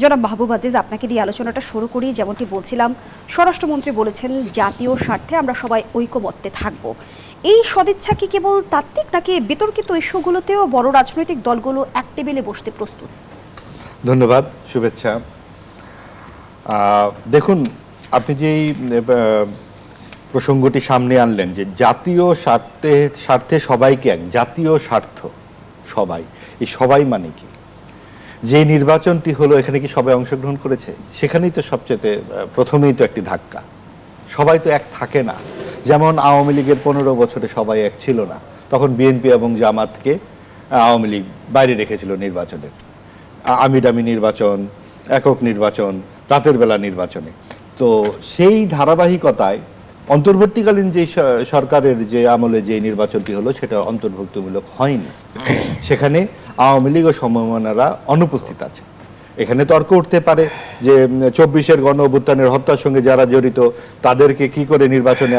জনাব মাহবুব আজিজ, আপনাকে দিয়ে আলোচনাটা শুরু করি। যেমনটি বলছিলাম, স্বরাষ্ট্রমন্ত্রী বলেছেন জাতীয় স্বার্থে আমরা সবাই ঐকমত্যে থাকব। এই সদিচ্ছা কি কেবল তাত্ত্বিক, নাকি বিতর্কিত ইস্যুগুলোতেও বড় রাজনৈতিক দলগুলো এক টেবিলে বসতে প্রস্তুত? ধন্যবাদ, শুভেচ্ছা। দেখুন, আপনি যেই প্রসঙ্গটি সামনে আনলেন যে জাতীয় স্বার্থে সবাইকে এক, জাতীয় স্বার্থ সবাই, এই সবাই মানে কি? যে নির্বাচনটি হলো, এখানে কি সবাই অংশগ্রহণ করেছে? সেখানেই তো সবচেয়ে প্রথমেই তো একটি ধাক্কা। সবাই তো এক থাকে না। যেমন আওয়ামী লীগের 15 বছরে সবাই এক ছিল না, তখন বিএনপি এবং জামাতকে আওয়ামী লীগ বাইরে রেখেছিল নির্বাচনের। আমিডামি নির্বাচন, একক নির্বাচন, রাতের বেলা নির্বাচনে। তো সেই ধারাবাহিকতায় অন্তর্বর্তীকালীন যে সরকারের যে আমলে যে নির্বাচনটি হলো, সেটা অন্তর্ভুক্তমূলক হয়নি। সেখানে আওয়ামী লীগ ও সমমনারা অনুপস্থিত আছে। এখানে তর্ক উঠতে পারে যে 24-এর গণ অভ্যুত্থানের হত্যার সঙ্গে যারা জড়িত তাদেরকে কি করে নির্বাচনে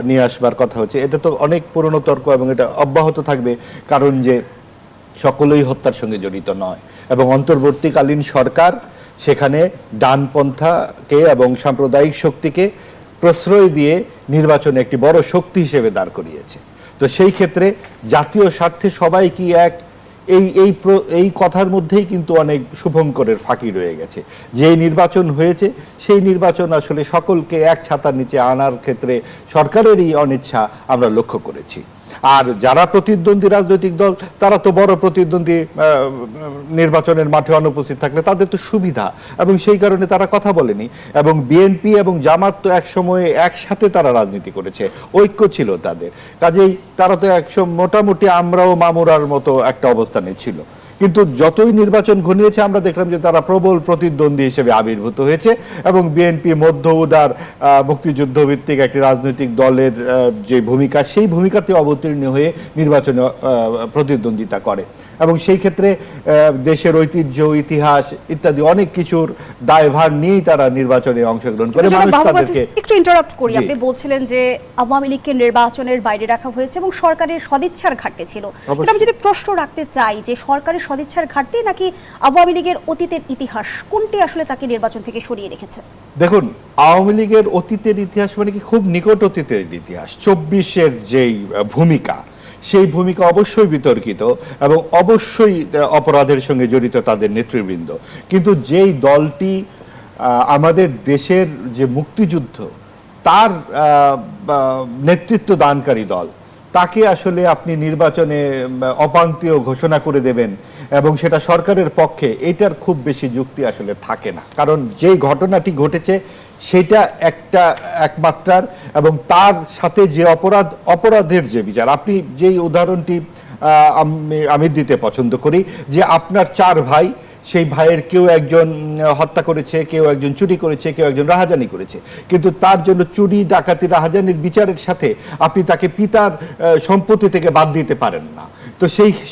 নিয়ে আসবার কথা হচ্ছে। এটা তো অনেক পুরনো তর্ক এবং এটা অব্যাহত থাকবে, কারণ যে সকলেই হত্যার সঙ্গে জড়িত নয়। এবং অন্তর্বর্তীকালীন সরকার সেখানে ডানপন্থাকে এবং সাম্প্রদায়িক শক্তিকে প্রশ্রয় দিয়ে নির্বাচনে একটি বড় শক্তি হিসেবে দাঁড় করিয়েছে। তো সেই ক্ষেত্রে জাতীয় স্বার্থে সবাই কি এক, এই কথার মধ্যেই কিন্তু অনেক শুভঙ্করের ফাঁকি রয়ে গেছে। যে নির্বাচন হয়েছে সেই নির্বাচন আসলে সকলকে এক ছাতার নিচে আনার ক্ষেত্রে সরকারেরই অনিচ্ছা আমরা লক্ষ্য করেছি। আর যারা প্রতিদ্বন্দ্বী রাজনৈতিক দল, তারা তো বড় প্রতিদ্বন্দ্বী নির্বাচনের মাঠে অনুপস্থিত থাকলে তাদের তো সুবিধা, এবং সেই কারণে তারা কথা বলেনি। এবং বিএনপি এবং জামাত তো এক সময়ে একসাথে তারা রাজনীতি করেছে, ঐক্য ছিল তাদের। কাজেই তারা তো মোটামুটি আমরাও মামুরার মতো একটা অবস্থানে ছিল। কিন্তু যতই নির্বাচন ঘনিয়েছে আমরা দেখলাম যে তারা প্রবল প্রতিদ্বন্দ্বী হিসেবে আবির্ভূত হয়েছে, এবং বিএনপি মধ্য উদার মুক্তিযুদ্ধ ভিত্তিক একটি রাজনৈতিক দলের যে ভূমিকা, সেই ভূমিকাতে অবতীর্ণ হয়ে নির্বাচনে প্রতিদ্বন্দ্বিতা করে। এবং সেই ক্ষেত্রে দেশের ঐতিহ্য, ইতিহাস ইত্যাদি অনেক কিছুর দায়ভার নিয়েই তারা নির্বাচনে অংশগ্রহণ করে। মানুষ তাদেরকে একটু ইন্টারাপ্ট করি, আপনি বলছিলেন যে আওয়ামী লীগকে নির্বাচনের বাইরে রাখা হয়েছে এবং সরকারের সদিচ্ছার ঘাটতি ছিল। আমি যদি প্রশ্ন রাখতে চাই যে সরকারের সদিচ্ছার ঘাটতি নাকি আওয়ামী লীগের অতীতের ইতিহাস, কোনটি আসলে তাকে নির্বাচন থেকে সরিয়ে রেখেছে? দেখুন, আওয়ামী লীগের অতীতের ইতিহাস মানে কি খুব নিকট অতীতের ইতিহাস। 24-এর যেই ভূমিকা, সেই ভূমিকা অবশ্যই বিতর্কিত এবং অবশ্যই অপরাধের সঙ্গে জড়িত তাদের নেতৃবৃন্দ। কিন্তু যেই দলটি আমাদের দেশের যে মুক্তিযুদ্ধ, তার নেতৃত্ব দানকারী দল, তাকে আসলে আপনি নির্বাচনে অপাঙ্ক্তীয় ঘোষণা করে দেবেন এবং সেটা সরকারের পক্ষে, এটার খুব বেশি যুক্তি আসলে থাকে না। কারণ যেই ঘটনাটি ঘটেছে সেটা একমাত্রার, এবং তার সাথে যে অপরাধের যে বিচার, আপনি যেই উদাহরণটি আমি দিতে পছন্দ করি, যে আপনার 4 ভাই, সেই ভাইয়ের কেউ একজন হত্যা করেছে, কেউ একজন চুরি করেছে, কেউ একজন রাহাজানি করেছে, কিন্তু তার জন্য চুরি, ডাকাতি, রাহাজানির বিচারের সাথে আপনি তাকে পিতার সম্পত্তি থেকে বাদ দিতে পারেন না। তো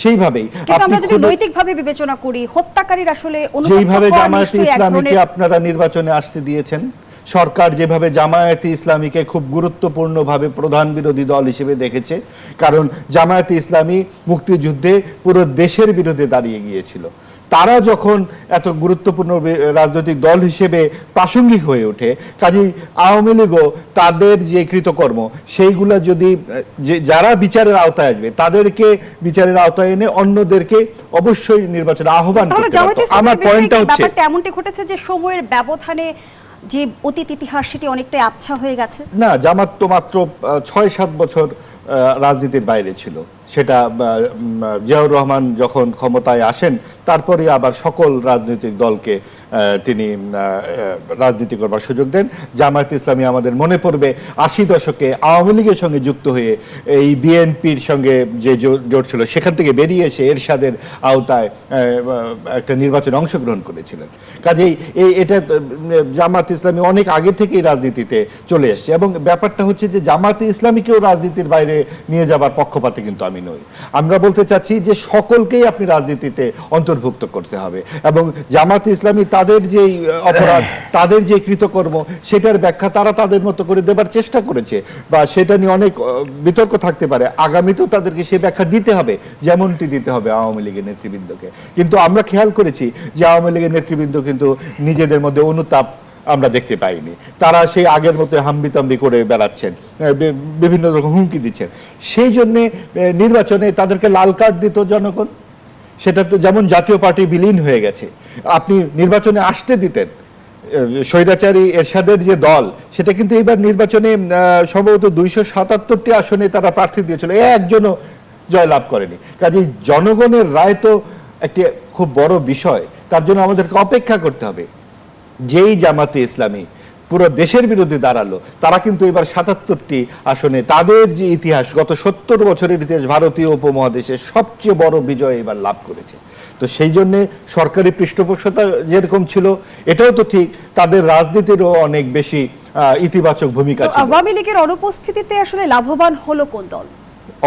সেইভাবেই আমরা যদি নৈতিকভাবে বিবেচনা করি, হত্যাকারীর আসলে যেইভাবে জামায়াতে ইসলামীকে আপনারা নির্বাচনে আসতে দিয়েছেন, সরকার যেভাবে জামায়াতে ইসলামীকে খুব গুরুত্বপূর্ণভাবে প্রধান বিরোধী দল হিসেবে দেখেছে, কারণ জামায়াতে ইসলামী মুক্তিযুদ্ধে পুরো দেশের বিরুদ্ধে দাঁড়িয়ে গিয়েছিল। তারা যখন এত গুরুত্বপূর্ণ রাজনৈতিক দল হিসেবে প্রাসঙ্গিক হয়ে ওঠে, কাজেই আওয়ামী লীগও তাদের যে কৃতকর্ম, সেইগুলা যদি যারা বিচারের আওতায় আসবে তাদেরকে বিচারের আওতায় এনে অন্যদেরকে অবশ্যই নির্বাচনে আহ্বান করতে হবে। আমার পয়েন্টটা হচ্ছে এমনটি ঘটেছে যে সময়ের ব্যবধানে যে অতীত ইতিহাস সেটি অনেকটাই আবছা হয়ে গেছে। না, জামাত তো মাত্র 6-7 বছর রাজনীতির বাইরে ছিল। সেটা জিয়াউর রহমান যখন ক্ষমতায় আসেন, তারপরে আবার সকল রাজনৈতিক দলকে তিনি রাজনীতি করবার সুযোগ দেন। জামায়াতে ইসলামী আমাদের মনে পড়বে 80 দশকে আওয়ামী লীগের সঙ্গে যুক্ত হয়ে এই বিএনপির সঙ্গে যে জোট ছিল, সেখান থেকে বেরিয়ে এসে এরশাদের আওতায় একটা নির্বাচনে অংশগ্রহণ করেছিলেন। কাজেই এটা জামায়াতে ইসলামী অনেক আগে থেকেই রাজনীতিতে চলে এসছে। এবং ব্যাপারটা হচ্ছে যে জামায়াতে ইসলামীকেও রাজনীতির বাইরে নিয়ে যাবার পক্ষপাতে কিন্তু আমি নই। আমরা বলতে চাচ্ছি যে সকলকেই আপনি রাজনীতিতে অন্তর্ভুক্ত করতে হবে, এবং জামাত ইসলামী তাদের যে অপরাধ, তাদের যে কৃতকর্ম, সেটার ব্যাখ্যা তারা তাদের মতো করে দেবার চেষ্টা করেছে, বা সেটা নিয়ে অনেক বিতর্ক থাকতে পারে। আগামীতেও তাদেরকে সে ব্যাখ্যা দিতে হবে, যেমনটি দিতে হবে আওয়ামী লীগের নেতৃবৃন্দকে। কিন্তু আমরা খেয়াল করেছি যে আওয়ামী লীগের নেতৃবৃন্দ কিন্তু নিজেদের মধ্যে অনুতাপ আমরা দেখতে পাইনি। তারা সেই আগের মতো হাম্বিতাম্বি করে বেড়াচ্ছেন, বিভিন্ন রকম হুমকি দিচ্ছেন। সেই জন্যে নির্বাচনে তাদেরকে লাল কার্ড দিত জনগণ। সেটা তো যেমন জাতীয় পার্টি বিলীন হয়ে গেছে, আপনি নির্বাচনে আসতে দিতেন। স্বৈরাচারী এরশাদের যে দল, সেটা কিন্তু এবার নির্বাচনে সম্ভবত 277টি আসনে তারা প্রার্থী দিয়েছিল, একজনও জয়লাভ করেনি। কাজেই জনগণের রায় তো একটি খুব বড় বিষয়, তার জন্য আমাদেরকে অপেক্ষা করতে হবে। যেই জামাতে ইসলামী পুরো দেশের বিরুদ্ধে দাঁড়ালো, তারা কিন্তু এবার 77টি আসনে তাদের যে ইতিহাস, গত 70 বছরের ইতিহাস, ভারতীয় উপমহাদেশের সবচেয়ে বড় বিজয় এবার লাভ করেছে। তো সেই জন্যে সরকারি পৃষ্ঠপোষকতা যেরকম ছিল, এটাও তো ঠিক, তাদের রাজনীতিরও অনেক বেশি ইতিবাচক ভূমিকা ছিল। আওয়ামী লীগের অনুপস্থিতিতে আসলে লাভবান হলো কোন দল?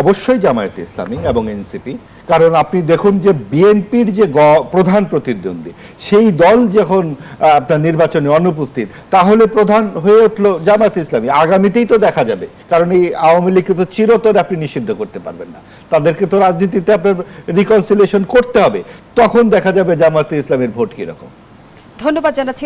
অবশ্যই জামায়াতে ইসলামী এবং এনসিপি। কারণ আপনি দেখুন যে বিএনপির যে প্রধান প্রতিদ্বন্দ্বী, সেই দল যখন আপনার নির্বাচনে অনুপস্থিত, তাহলে প্রধান হয়ে উঠলো জামায়াতে ইসলামী। আগামীতেই তো দেখা যাবে, কারণ এই আওয়ামী লীগকে তো চিরতরে আপনি নিষিদ্ধ করতে পারবেন না, তাদেরকে তো রাজনীতিতে আপনার রিকনসিলিয়েশন করতে হবে। তখন দেখা যাবে জামায়াতে ইসলামের ভোট কিরকম। ধন্যবাদ জানাচ্ছি।